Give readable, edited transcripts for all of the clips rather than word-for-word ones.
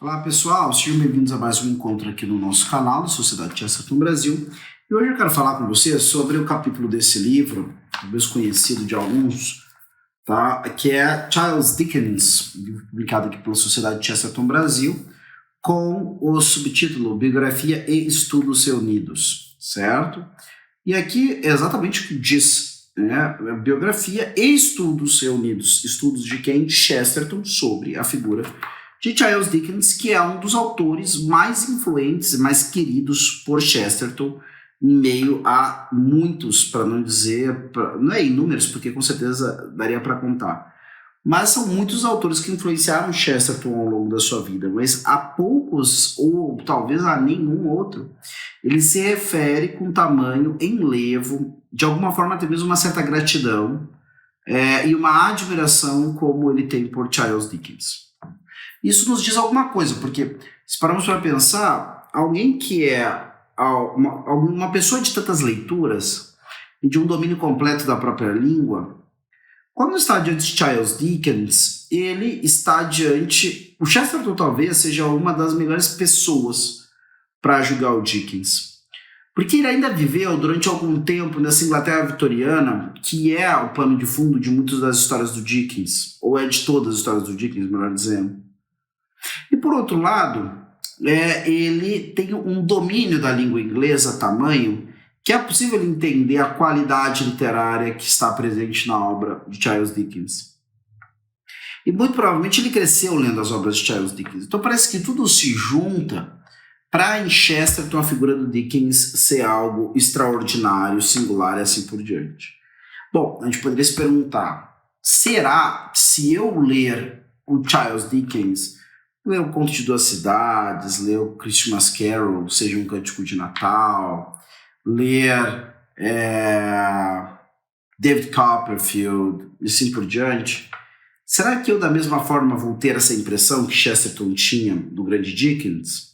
Olá pessoal, sejam bem-vindos a mais um encontro aqui no nosso canal da Sociedade Chesterton Brasil. E hoje eu quero falar com vocês sobre o capítulo desse livro, talvez conhecido de alguns, tá? Que é Charles Dickens, publicado aqui pela Sociedade Chesterton Brasil, com o subtítulo Biografia e Estudos Reunidos, certo? E aqui é exatamente o que diz, né? Biografia e Estudos Reunidos, estudos de quem? De Chesterton sobre a figura de Charles Dickens, que é um dos autores mais influentes e mais queridos por Chesterton, em meio a muitos, para não dizer, não é inúmeros, porque com certeza daria para contar, mas são muitos autores que influenciaram Chesterton ao longo da sua vida, mas há poucos, ou talvez a nenhum outro, ele se refere com tamanho, enlevo, de alguma forma até mesmo uma certa gratidão e uma admiração como ele tem por Charles Dickens. Isso nos diz alguma coisa, porque se pararmos para pensar, alguém que é uma pessoa de tantas leituras e de um domínio completo da própria língua, quando está diante de Charles Dickens, ele está diante... O Chesterton talvez seja uma das melhores pessoas para julgar o Dickens. Porque ele ainda viveu durante algum tempo nessa Inglaterra vitoriana, que é o pano de fundo de muitas das histórias do Dickens, ou é de todas as histórias do Dickens, melhor dizendo. E por outro lado, ele tem um domínio da língua inglesa tamanho que é possível entender a qualidade literária que está presente na obra de Charles Dickens. E muito provavelmente ele cresceu lendo as obras de Charles Dickens. Então parece que tudo se junta para em Chesterton a figura do Dickens ser algo extraordinário, singular e assim por diante. Bom, a gente poderia se perguntar, será que se eu ler o Charles Dickens, ler o Conto de Duas Cidades, ler o Christmas Carol, seja um cântico de Natal, ler David Copperfield e assim por diante, será que eu da mesma forma vou ter essa impressão que Chesterton tinha do grande Dickens?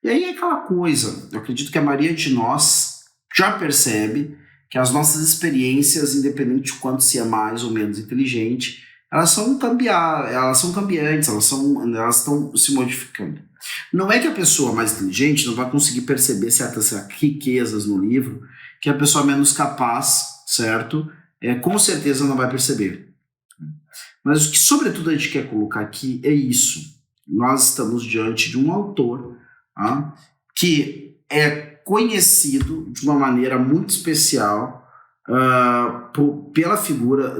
E aí é aquela coisa, eu acredito que a maioria de nós já percebe que as nossas experiências, independente de quanto se é mais ou menos inteligente, elas são cambiantes, elas estão se modificando. Não é que a pessoa mais inteligente não vai conseguir perceber certas riquezas no livro, que a pessoa menos capaz, certo? Com certeza não vai perceber. Mas o que, sobretudo, a gente quer colocar aqui é isso. Nós estamos diante de um autor que é conhecido de uma maneira muito especial pela figura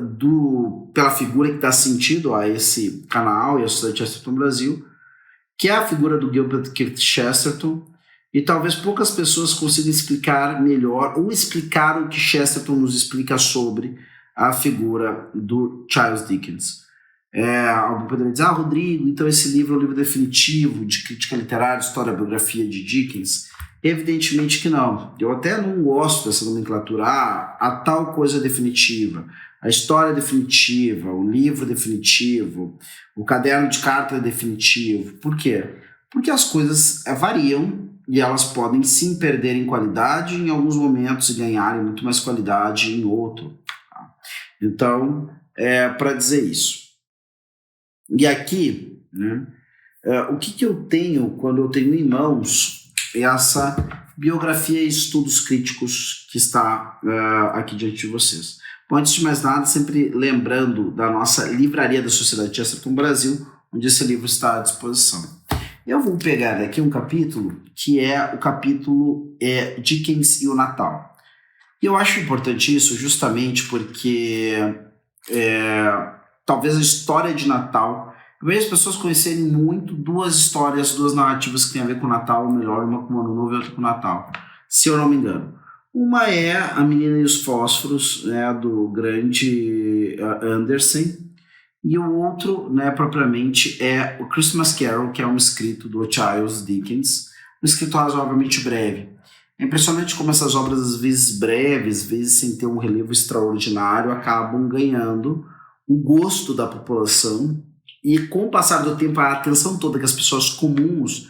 que dá sentido a esse canal e a Sociedade Chesterton Brasil, que é a figura do Gilbert Keith Chesterton, e talvez poucas pessoas consigam explicar melhor ou explicar o que Chesterton nos explica sobre a figura do Charles Dickens. Alguém poderia dizer, Rodrigo, então esse livro é o livro definitivo de crítica literária, história, biografia de Dickens? Evidentemente que não. Eu até não gosto dessa nomenclatura. A tal coisa definitiva, a história definitiva, o livro definitivo, o caderno de carta definitivo. Por quê? Porque as coisas variam e elas podem sim perder em qualidade em alguns momentos e ganharem muito mais qualidade em outro. Então, para dizer isso. E aqui, né, o que eu tenho quando eu tenho em mãos essa biografia e estudos críticos que está aqui diante de vocês. Bom, antes de mais nada, sempre lembrando da nossa livraria da Sociedade Chesterton Brasil, onde esse livro está à disposição. Eu vou pegar aqui um capítulo que é o capítulo Dickens e o Natal. E eu acho importante isso justamente porque talvez a história de Natal... Eu vejo as pessoas conhecerem muito duas narrativas que têm a ver com o Natal, ou melhor, uma com o Ano Novo e outra com o Natal, se eu não me engano. Uma é A Menina e os Fósforos, né, do grande Andersen, e o outro, né, propriamente, é o Christmas Carol, que é um escrito do Charles Dickens, um escrito razoavelmente breve. É impressionante como essas obras, às vezes breves, às vezes sem ter um relevo extraordinário, acabam ganhando o gosto da população. E com o passar do tempo, a atenção toda que as pessoas comuns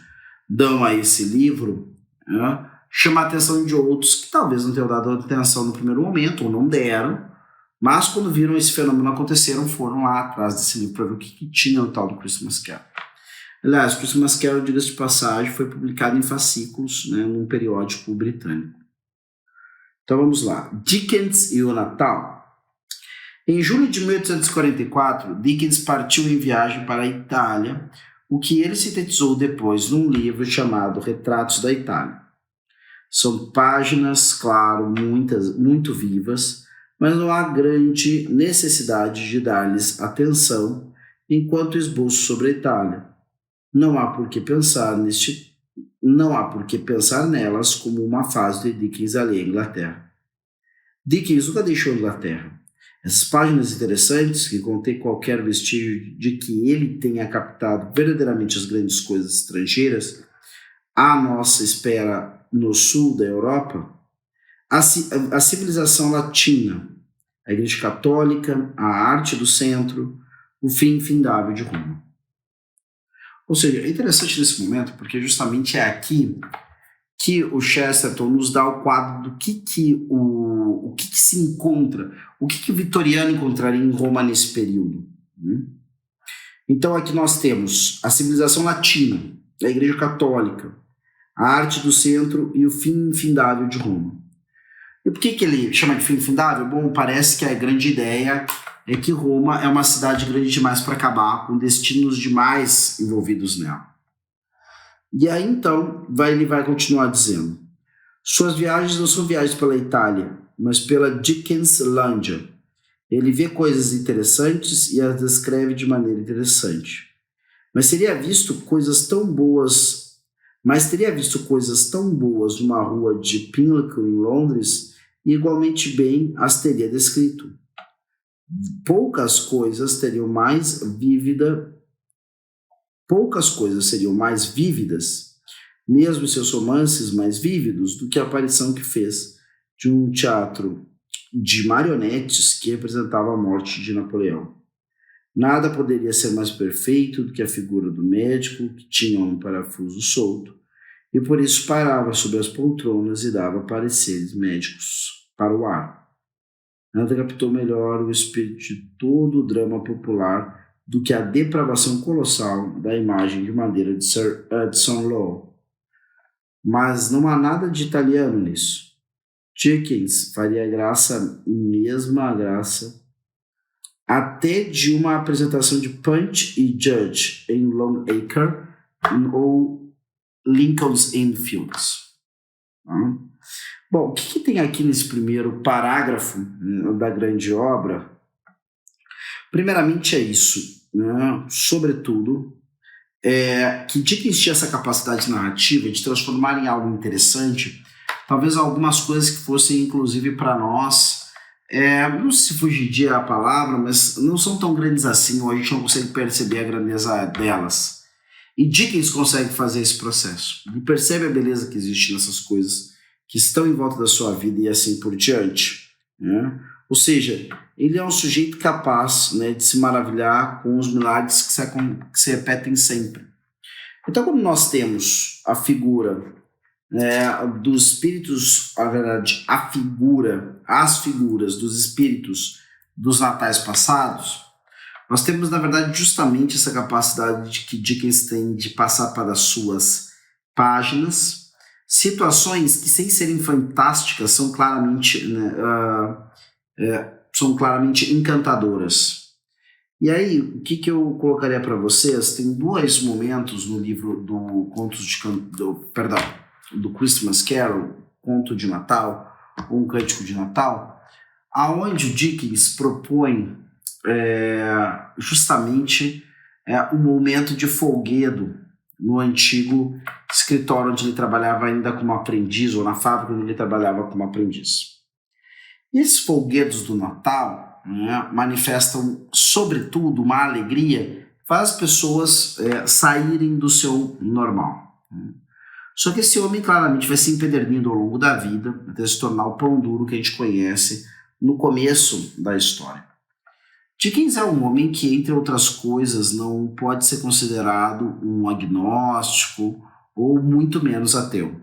dão a esse livro, né, chama a atenção de outros que talvez não tenham dado atenção no primeiro momento, ou não deram, mas quando viram esse fenômeno acontecer, foram lá atrás desse livro para ver o que tinha no tal do Christmas Carol. Aliás, Christmas Carol, diga-se de passagem, foi publicado em fascículos, né, num periódico britânico. Então vamos lá. Dickens e o Natal. Em julho de 1844, Dickens partiu em viagem para a Itália, o que ele sintetizou depois num livro chamado Retratos da Itália. São páginas, claro, muito vivas, mas não há grande necessidade de dar-lhes atenção enquanto esboço sobre a Itália. Não há por que pensar nelas como uma fase de Dickens ali à Inglaterra. Dickens nunca deixou a Inglaterra. Essas páginas interessantes, que contêm qualquer vestígio de que ele tenha captado verdadeiramente as grandes coisas estrangeiras, à nossa espera no sul da Europa, a civilização latina, a Igreja Católica, a arte do centro, o fim infindável de Roma. Ou seja, é interessante nesse momento, porque justamente é aqui que o Chesterton nos dá o quadro do que se encontra, o que o Vitoriano encontraria em Roma nesse período. Então aqui nós temos a civilização latina, a Igreja Católica, a arte do centro e o fim infindável de Roma. E por que ele chama de fim infindável? Bom, parece que a grande ideia é que Roma é uma cidade grande demais para acabar, com destinos demais envolvidos nela. E aí então ele vai continuar dizendo: suas viagens não são viagens pela Itália, mas pela Dickenslândia. Ele vê coisas interessantes e as descreve de maneira interessante. Mas teria visto coisas tão boas numa rua de Pimlico em Londres e igualmente bem as teria descrito. Poucas coisas seriam mais vívidas, mesmo seus romances mais vívidos, do que a aparição que fez de um teatro de marionetes que representava a morte de Napoleão. Nada poderia ser mais perfeito do que a figura do médico que tinha um parafuso solto e por isso parava sobre as poltronas e dava pareceres médicos para o ar. Nada captou melhor o espírito de todo o drama popular do que a depravação colossal da imagem de madeira de Sir Hudson Lowe. Mas não há nada de italiano nisso. Dickens faria mesma graça, até de uma apresentação de Punch e Judge em Longacre ou Lincoln's Inn Fields. Bom, o que tem aqui nesse primeiro parágrafo da grande obra? Primeiramente é isso, né? Sobretudo, que Dickens tinha essa capacidade narrativa de transformar em algo interessante, talvez algumas coisas que fossem, inclusive, para nós, não sei se fugidia a palavra, mas não são tão grandes assim, ou a gente não consegue perceber a grandeza delas. E Dickens consegue fazer esse processo. Ele percebe a beleza que existe nessas coisas que estão em volta da sua vida e assim por diante, né? Ou seja, ele é um sujeito capaz, né, de se maravilhar com os milagres que se repetem sempre. Então, quando nós temos a figura dos espíritos, na verdade, as figuras dos espíritos dos natais passados, nós temos, na verdade, justamente essa capacidade que Dickens tem de passar para as suas páginas situações que, sem serem fantásticas, são claramente encantadoras. E aí, o que eu colocaria para vocês? Tem dois momentos no livro do Christmas Carol, Conto de Natal, ou um Cântico de Natal, aonde o Dickens propõe justamente um momento de folguedo no antigo escritório onde ele trabalhava ainda como aprendiz, ou na fábrica onde ele trabalhava como aprendiz. E esses folguedos do Natal, né, manifestam, sobretudo, uma alegria que faz as pessoas saírem do seu normal. Só que esse homem claramente vai se empedernindo ao longo da vida até se tornar o pão duro que a gente conhece no começo da história. Dickens é um homem que, entre outras coisas, não pode ser considerado um agnóstico ou muito menos ateu.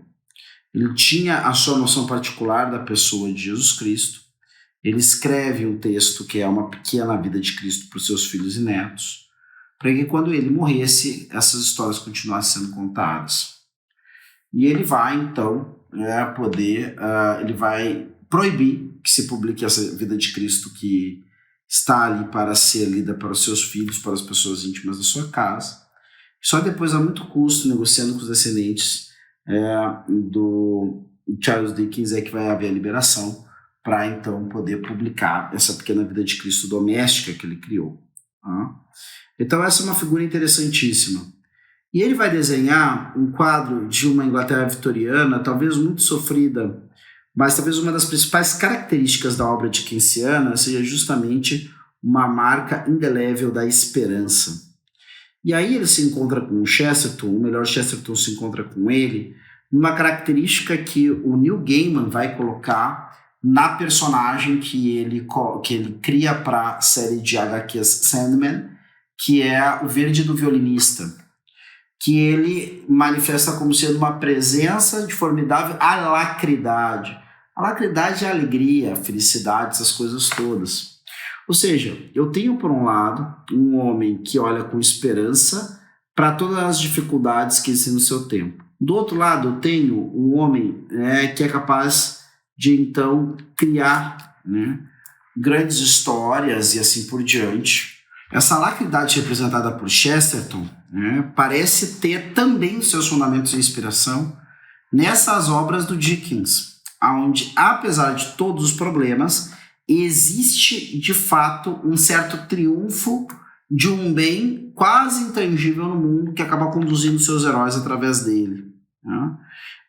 Ele tinha a sua noção particular da pessoa de Jesus Cristo. Ele escreve um texto que é uma pequena vida de Cristo para os seus filhos e netos. para que quando ele morresse, essas histórias continuassem sendo contadas. E ele vai, então, ele vai proibir que se publique essa vida de Cristo que está ali para ser lida para os seus filhos, para as pessoas íntimas da sua casa. Só depois, a muito custo, negociando com os descendentes do Charles Dickens, é que vai haver a liberação para, então, poder publicar essa pequena vida de Cristo doméstica que ele criou. Então, essa é uma figura interessantíssima. E ele vai desenhar um quadro de uma Inglaterra vitoriana, talvez muito sofrida, mas talvez uma das principais características da obra dickensiana seja justamente uma marca indelével da esperança. E aí ele se encontra com o Chesterton, ou melhor, Chesterton se encontra com ele, numa característica que o Neil Gaiman vai colocar na personagem que ele cria para a série de HQs Sandman, que é o Verde do Violinista, que ele manifesta como sendo uma presença de formidável alacridade. Alacridade é alegria, felicidade, essas coisas todas. Ou seja, eu tenho, por um lado, um homem que olha com esperança para todas as dificuldades que existem no seu tempo. Do outro lado, eu tenho um homem que é capaz de, então, criar grandes histórias e assim por diante. Essa alacridade representada por Chesterton parece ter também seus fundamentos de inspiração nessas obras do Dickens, onde, apesar de todos os problemas, existe de fato um certo triunfo de um bem quase intangível no mundo que acaba conduzindo seus heróis através dele.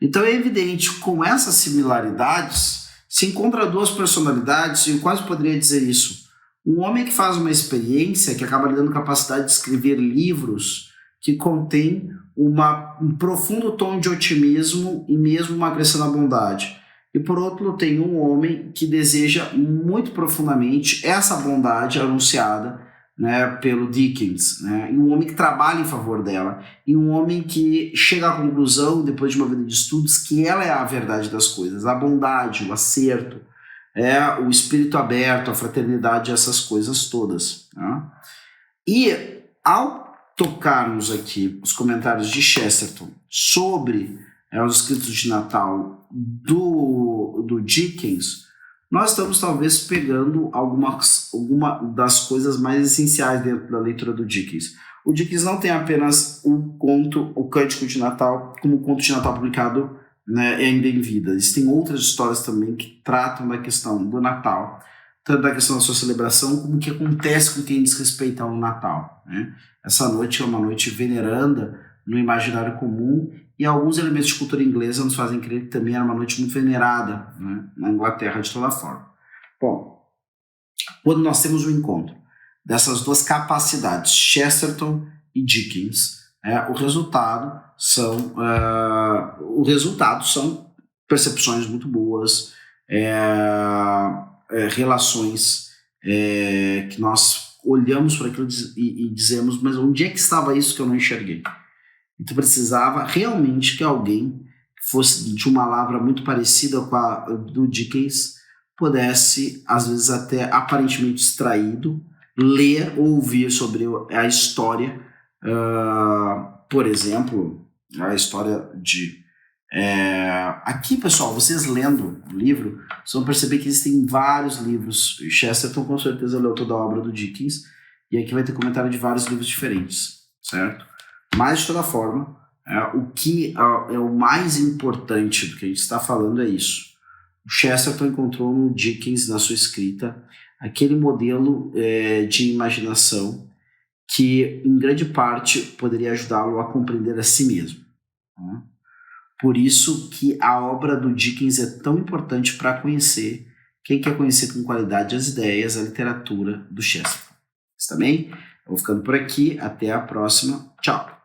Então é evidente que com essas similaridades se encontram duas personalidades, e eu quase poderia dizer isso. Um homem que faz uma experiência que acaba lhe dando capacidade de escrever livros que contém um profundo tom de otimismo e mesmo uma crescente bondade. E por outro, tem um homem que deseja muito profundamente essa bondade anunciada pelo Dickens, e um homem que trabalha em favor dela, e um homem que chega à conclusão, depois de uma vida de estudos, que ela é a verdade das coisas, a bondade, o acerto, o espírito aberto, a fraternidade, essas coisas todas. E ao tocarmos aqui os comentários de Chesterton sobre os escritos de Natal do Dickens, nós estamos talvez pegando alguma das coisas mais essenciais dentro da leitura do Dickens. O Dickens não tem apenas o Cântico de Natal como conto de Natal publicado ainda em vida. Existem outras histórias também que tratam da questão do Natal, tanto da questão da sua celebração, como o que acontece com quem diz respeito ao Natal. Essa noite é uma noite veneranda no imaginário comum, e alguns elementos de cultura inglesa nos fazem crer que também era uma noite muito venerada na Inglaterra de toda forma. Bom, quando nós temos o encontro dessas duas capacidades, Chesterton e Dickens, o resultado são percepções muito boas, relações que nós olhamos para aquilo e dizemos, mas onde é que estava isso que eu não enxerguei? Então precisava realmente que alguém que fosse de uma lavra muito parecida com a do Dickens pudesse, às vezes até aparentemente distraído, ler ou ouvir sobre a história, por exemplo, a história de... aqui, pessoal, vocês lendo o livro, vocês vão perceber que existem vários livros. Chesterton com certeza leu toda a obra do Dickens, e aqui vai ter comentário de vários livros diferentes, certo? Mas, de toda forma, o que é o mais importante do que a gente está falando é isso. O Chesterton encontrou no Dickens, na sua escrita, aquele modelo de imaginação que, em grande parte, poderia ajudá-lo a compreender a si mesmo. Por isso que a obra do Dickens é tão importante para conhecer quem quer conhecer com qualidade as ideias, a literatura do Chesterton. Está bem? Eu vou ficando por aqui. Até a próxima. Tchau!